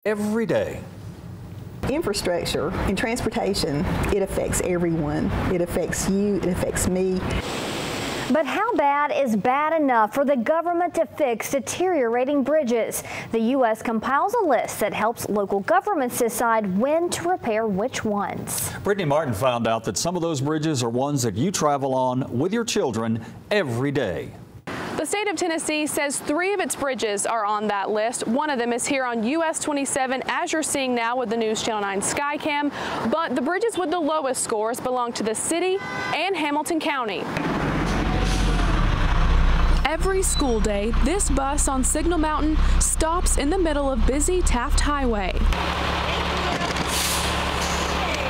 every day. Infrastructure and transportation, it affects everyone. It affects you, it affects me. But how bad is bad enough for the government to fix deteriorating bridges? The U.S. compiles a list that helps local governments decide when to repair which ones. Brittany Martin found out that some of those bridges are ones that you travel on with your children every day. The state of Tennessee says 3 of its bridges are on that list. One of them is here on US 27, as you're seeing now with the News Channel 9 Skycam. But the bridges with the lowest scores belong to the city and Hamilton County. Every school day, this bus on Signal Mountain stops in the middle of busy Taft Highway.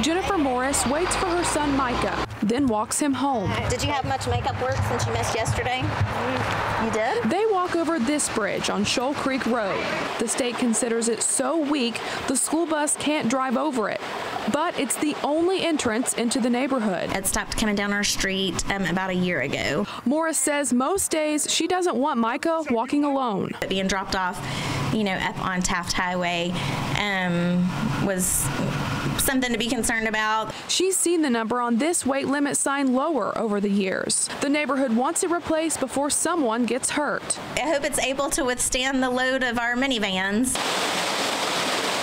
Jennifer Morris waits for her son Micah, then walks him home. Did you have much makeup work since you missed yesterday? You did? They walk over this bridge on Shoal Creek Road. The state considers it so weak, the school bus can't drive over it. But it's the only entrance into the neighborhood. It stopped coming down our street about a year ago. Morris says most days she doesn't want Micah walking alone. Being dropped off, up on Taft Highway was something to be concerned about. She's seen the number on this weight limit sign lower over the years. The neighborhood wants it replaced before someone gets hurt. I hope it's able to withstand the load of our minivans.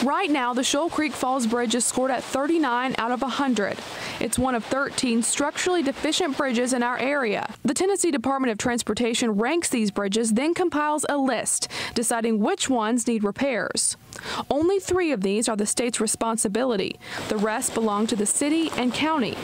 Right now, the Shoal Creek Falls Bridge is scored at 39 out of 100. It's one of 13 structurally deficient bridges in our area. The Tennessee Department of Transportation ranks these bridges, then compiles a list, deciding which ones need repairs. Only 3 of these are the state's responsibility. The rest belong to the city and county.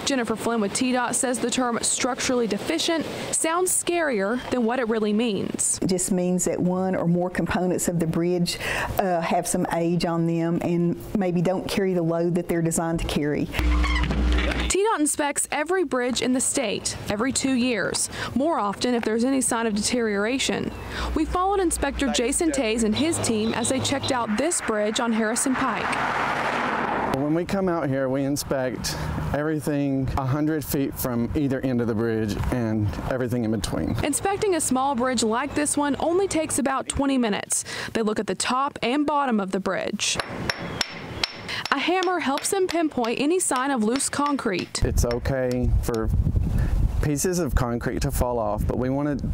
Jennifer Flynn with TDOT says the term structurally deficient sounds scarier than what it really means. It just means that one or more components of the bridge have some age on them and maybe don't carry the load that they're designed to carry. TDOT inspects every bridge in the state every 2 years, more often if there's any sign of deterioration. We followed Inspector Jason Tays and his team as they checked out this bridge on Harrison Pike. When we come out here, we inspect everything 100 feet from either end of the bridge and everything in between. Inspecting a small bridge like this one only takes about 20 minutes. They look at the top and bottom of the bridge. A hammer helps them pinpoint any sign of loose concrete. It's okay for pieces of concrete to fall off, but we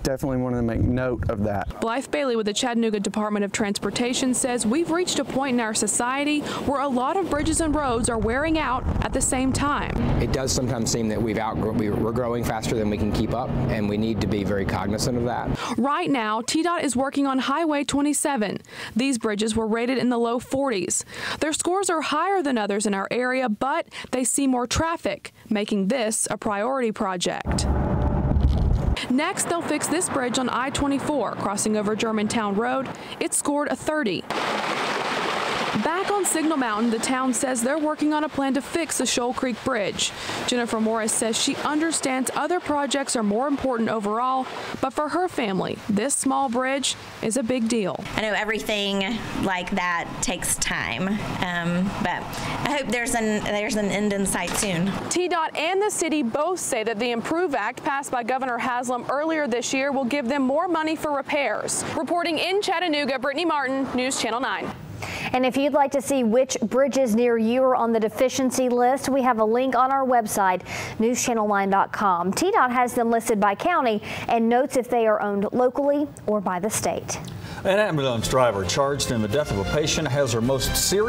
definitely want to make note of that. Blythe Bailey with the Chattanooga Department of Transportation says we've reached a point in our society where a lot of bridges and roads are wearing out at the same time. It does sometimes seem that we're growing faster than we can keep up, and we need to be very cognizant of that. Right now, TDOT is working on Highway 27. These bridges were rated in the low 40s. Their scores are higher than others in our area, but they see more traffic, making this a priority project. Next, they'll fix this bridge on I-24, crossing over Germantown Road. It scored a 30. Back on Signal Mountain, the town says they're working on a plan to fix the Shoal Creek Bridge. Jennifer Morris says she understands other projects are more important overall, but for her family, this small bridge is a big deal. I know everything like that takes time, but I hope there's an end in sight soon. TDOT and the city both say that the Improve Act passed by Governor Haslam earlier this year will give them more money for repairs. Reporting in Chattanooga, Brittany Martin, News Channel 9. And if you'd like to see which bridges near you are on the deficiency list, we have a link on our website, newschannel9.com. TDOT has them listed by county and notes if they are owned locally or by the state. An ambulance driver charged in the death of a patient has her most serious